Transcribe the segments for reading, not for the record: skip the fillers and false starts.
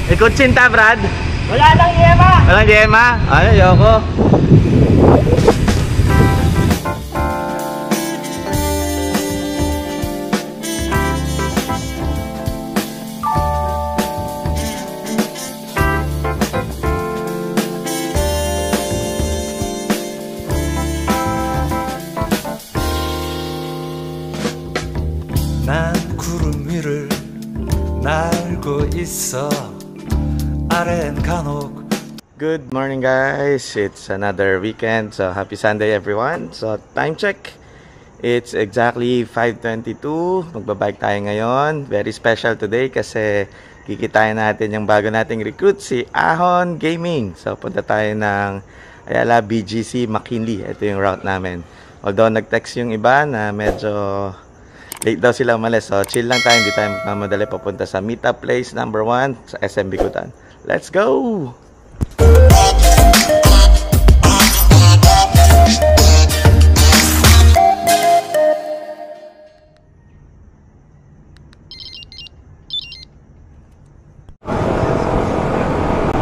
May kutsinta, Brad? Wala nang yema! Walang yema? Ano, yoko. 난 구름 위를 날고 있어 아래엔 간혹. Good morning guys, it's another weekend, so happy Sunday everyone. So time check, it's exactly 5:22. Magbabike tayo ngayon. Very special today kasi kikitain natin yung bago nating recruit, si Ahon Gaming. So punta tayo ng Ayala BGC McKinley. Ito yung route namin. Although nag-text yung iba na medyo late daw sila umalis, so chill lang tayo, hindi tayo magmamadali papunta sa meetup place number 1 sa SM Bikutan. Let's go!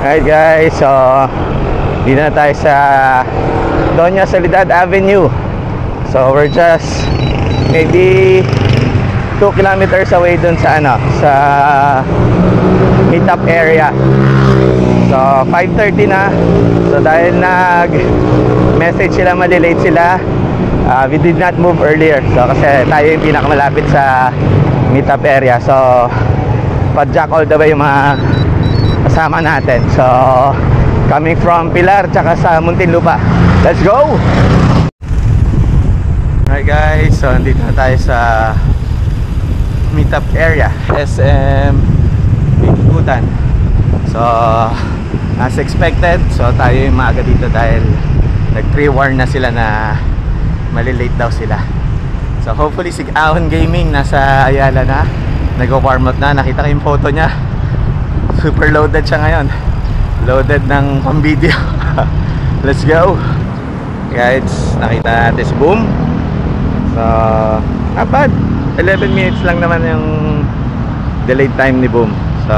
Alright guys, so dito na tayo sa Doña Soledad Avenue. So we're just maybe 2 kilometers away dun sa sa meetup area. So 5:30 na. So dahil nag-message sila, malilate sila, we did not move earlier. So kasi tayo yung pinakamalapit sa meetup area. So pa-jack all the way yung mga kasama natin. So coming from Pilar tsaka sa Muntinlupa. Let's go! Alright guys, so nandito na tayo sa meetup area, SM Bikutan. So as expected, so tayo yung maaga dito dahil nag-pre-warn na sila na malilate daw sila. So hopefully si Ahon Gaming nasa Ayala na, nag-warm up na. Nakita ko yung photo niya, super loaded siya ngayon, loaded ng pang-video. Let's go guys. Nakita natin si Boom. So, not bad. 11 minutes lang naman yung delayed time ni Boom. So,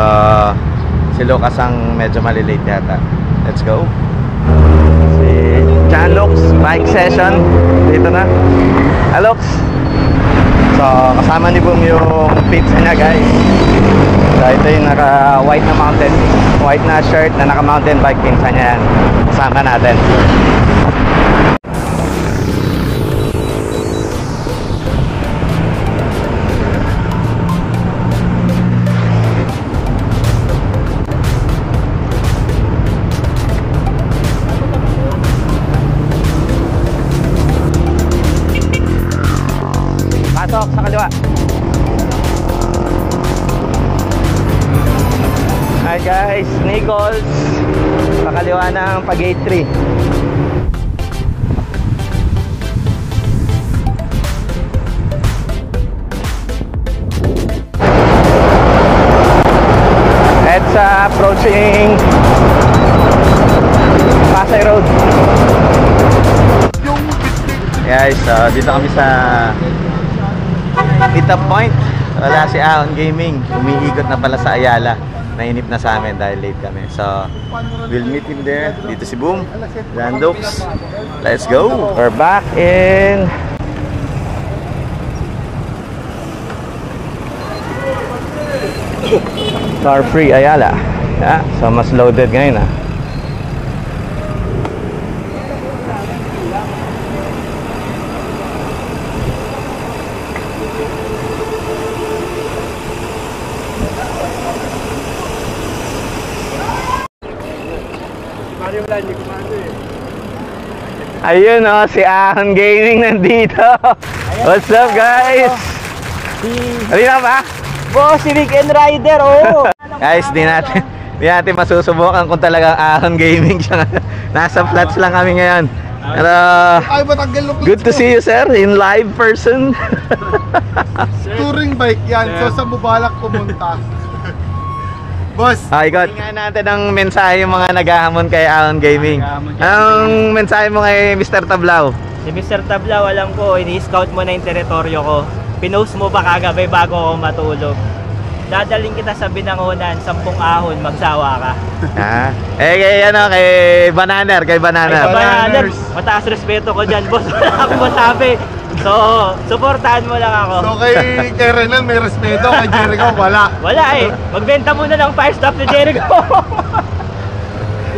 si Lucas ang medyo malilate yata. Let's go. Si John Lux, bike session. Dito na. Lux. So, kasama ni Boom yung pizza niya guys. So, ito yung naka-white na mountain, white na shirt na naka-mountain bike pinsa niya yan. Kasama natin. Pasok sa kaliwa. Hi guys, Nichols sa kaliwa ng pag-gate 3. It's approaching Pasay Road. Guys, dito kami sa meetup point. Wala si Ahon Gaming, umiikot na pala sa Ayala. Nainip na sa amin dahil late kami. So we'll meet him there. Dito si Boom, Landux. Let's go. We're back in Car Free Ayala. Yeah, so mas loaded ngayon ah. Ayun oh, si Ahon Gaming nandito. What's up guys? Halina ba? Boss, si Weekend Rider, oh! Guys, di natin masusubukan kung talagang Ahon Gaming siya. Nasa flats lang kami ngayon. Pero good to see you sir, in live person. Touring bike yan, so sa bubalak pumunta. Boss, ikot. Tingnan natin ang mensahe yung mga naghahamon kay Ahon Gaming. Anong mensahe mo kay Mr. Tablao? Si Mr. Tablao, alam ko, ini-scout mo na yung teritoryo ko. Pinost mo pa kagabi bago ako matulog. dadaling kita sa Binangonan, 10 ahon, magsawa ka. Kay Bananer, Ay, Bananer, mataas respeto ko dyan, boss. Wala akong masabi. So, supportahan mo lang ako. So kay Renan may respeto, kay Jericho wala. Wala eh. Magbenta muna ng fire stop ni Jericho.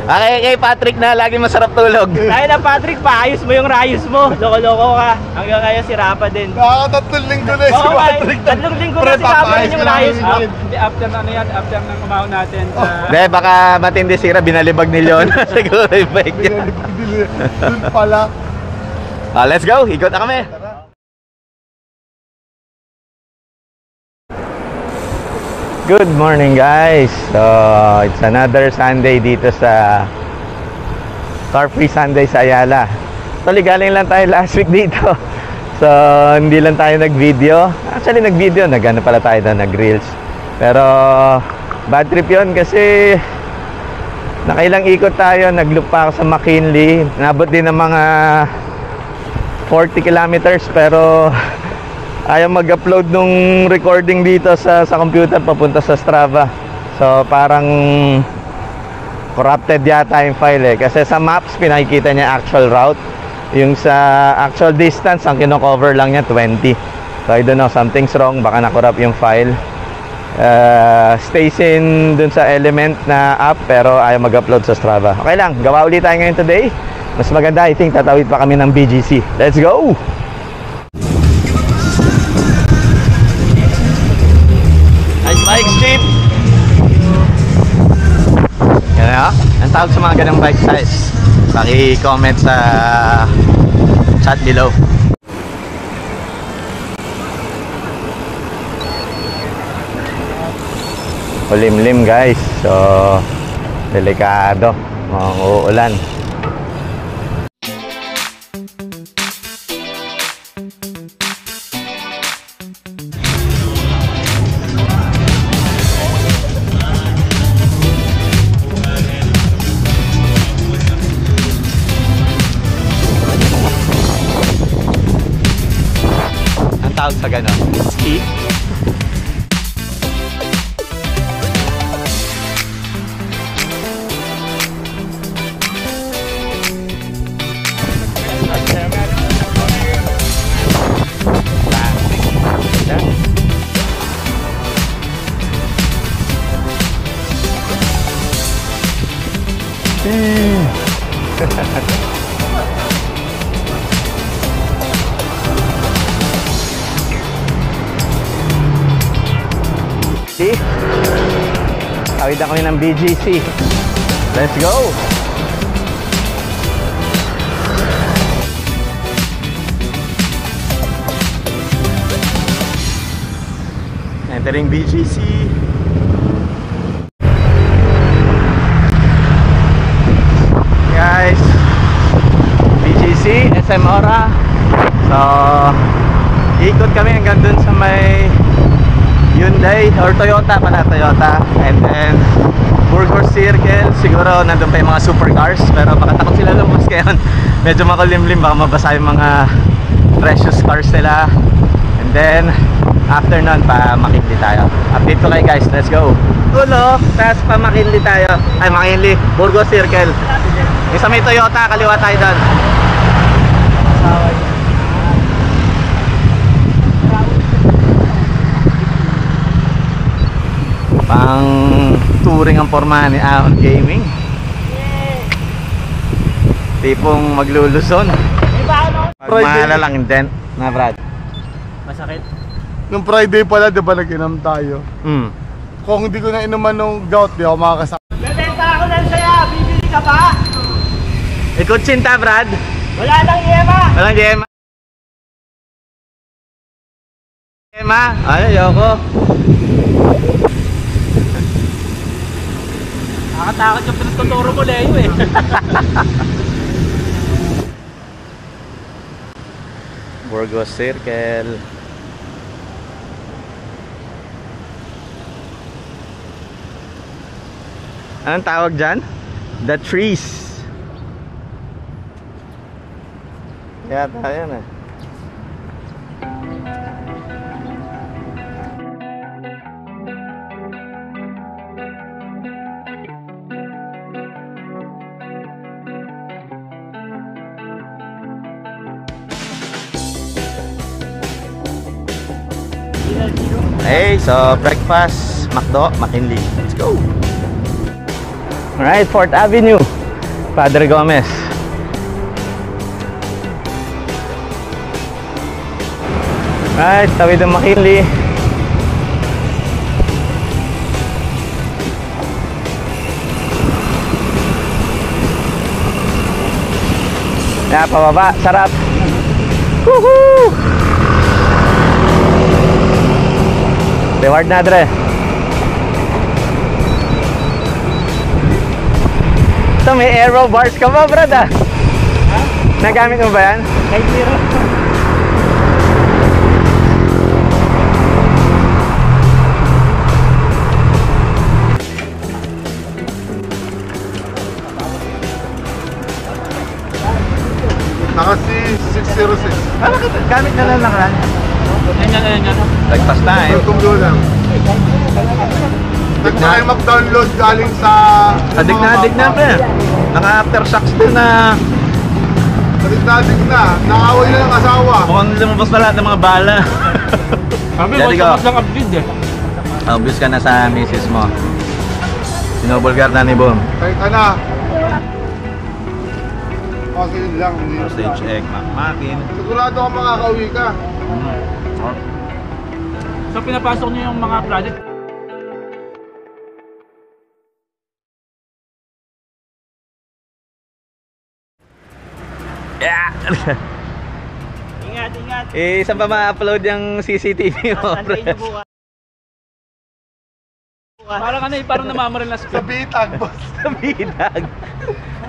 Kay Patrick na lagi masarap tulog. Dahil na Patrick, paayos mo yung rayos mo. Loko-loko ka. Hanggang ngayon si Rapa din. Nakakatatlong linggo na si Patrick. Tatlong linggo na si Rapa din yung rayos mo. After na yan, after ng umahon natin sa... Hindi, baka matindi sira, binalibag ni Leon. Siguro yung bike niya. Doon pala. Let's go, ikot na kami. Good morning guys. So, it's another Sunday dito sa Car Free Sunday sa Ayala. Actually, galing lang tayo last week dito. So, hindi lang tayo nag-video. Actually, nag-video. Nag-ano pala tayo doon, nag-reels. Pero, bad trip yun kasi nakailang ikot tayo. Nag-loop pa ako sa McKinley. Nabot din ng mga 40 kilometers pero ayaw mag-upload nung recording dito sa computer papunta sa Strava. So parang corrupted yata yung file kasi sa maps pinakikita niya actual route, yung sa actual distance ang kino-cover lang niya 20. So I don't know, something's wrong, baka na-corrupt yung file. Stays in dun sa Element na app pero ayaw mag-upload sa Strava. Okay lang, gawa ulit tayo ngayon today. Mas maganda, I think tatawid pa kami ng BGC. Let's go! Nice bikes, Chip! Yan na, ang tawag sa mga ganang bike size. Paki-comment sa chat below. Ulimlim guys, so delikado, uulan. Tawag sa ganon, ski. See? Tawid ako ng BGC. Let's go! Entering BGC. Guys, BGC, SM Ora. So, ikot kami hanggang dun sa may Hyundai or Toyota pala, Toyota. And then Burgos Circle, siguro nandun pa yung mga supercars pero baka takot sila lumabas ngayon. Medyo makulimlim, baka mabasa yung mga precious cars nila. And then after nun pa McKinley tayo. Update ko kayo guys, let's go. Tulo, tapos pa McKinley tayo. Ay, McKinley, Burgos Circle. Isa may Toyota, kaliwa tayo doon. Pang touring ang forma ni Ahon Gaming. Tipong magluluson. Mahala lang yung dent na Brad. Masakit. Nung Friday pala, di ba nag-inam tayo? Kung hindi ko na inuman ng gout, di ako makakasama. Bebenta ako ng saya, bibili ka pa? Ikutsinta Brad. Wala nang yema. Walang yema. Yema? Ay, ayoko. Nakakatakot yung pinagtuturo mo, Leo eh. Burgos Circle. Anong tawag dyan? The trees. Yata yan eh. Okay, so breakfast, McDo, McKinley. Let's go! Alright, 4th Avenue, Padre Gomez. Alright, tawid ng McKinley. Yan, pababa, sarap. Woohoo! Reward na, Dre. Ito, may aero bars ka ba, brad, ah? Nagamit mo ba yan? Kahit zero. Naka si 606. Gamit na lang nakaraan. Yan. Breakfast time. Welcome doon lang. Nagtry mag-download galing sa... Adik na pa yan. Naka-aftershocks din na Adik na. Nakaway na ng asawa. mukhang lumabas na lahat ng mga bala. Sabi, Daddy once ko. a month lang upgrade eh. Obvious ka na sa misis mo. Sinubulgar na ni Boom. Kaya ka na. Okay lang. Hindi na. Stage egg, makmakin. Sigurado ka makakauwi ka. So pinapasok niyo yung mga project. Yeah! Ingat. Eh, saan pa ma-upload yung CCTV mo? Sunday na bukas. Parang ano eh, parang namamaril na Sa bitag, boss. Sa bidag.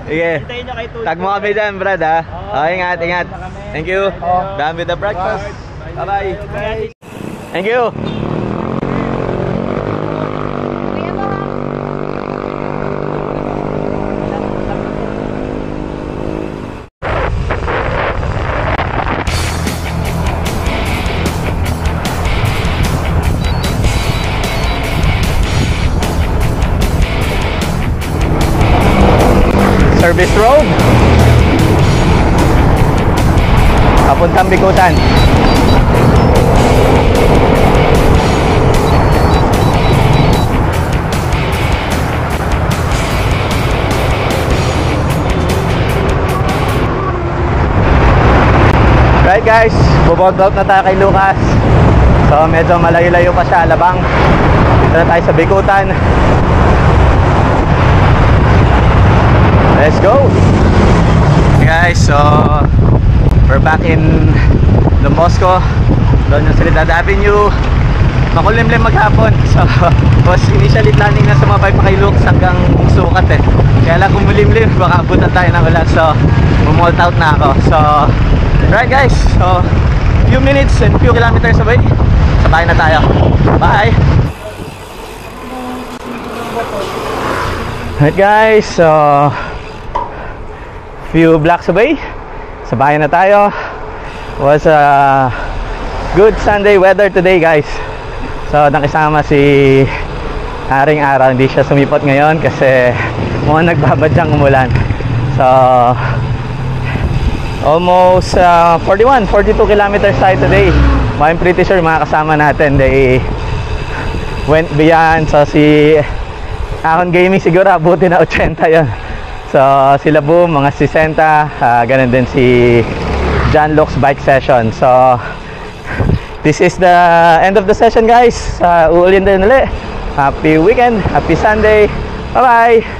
Sige. Hintayin nyo kay Tuloy. Tag mo kami dyan, brad, ha? Okay, ingat. Thank you. Done with the breakfast. Bye-bye. Thank you. Service Road. Papuntang Bikutan. Right guys, bubog out na tayo kay Lucas. So medyo malayo-layo pa siya, Alabang. Dito na tayo sa Bikutan. Let's go! Guys, so we're back in the Moscow. Doon yung Soledad Avenue. Makulimlim maghapon. So was initially planning na sumabay pa kay Lucas hanggang sukat eh. Kaya lang kumulimlim, baka abutan tayo ng ulan. So bumolt out na ako. So right guys, so few minutes and few kilometers away. Sabay na tayo. Bye! Right guys, so few blocks away, sa bahay na tayo. Was a good Sunday weather today guys. So nakisama si Haring Araw. Hindi siya sumipot ngayon kasi mukhang nagbabadyang umulan. So almost 42 kilometers tayo today. I'm pretty sure mga kasama natin they went beyond. So si Ahon Gaming siguro abuti na 80 yon. So sila Boom mga 60, ganun din si John Lux bike session. So this is the end of the session guys. Uulin din ulit. Happy weekend, happy Sunday, bye bye.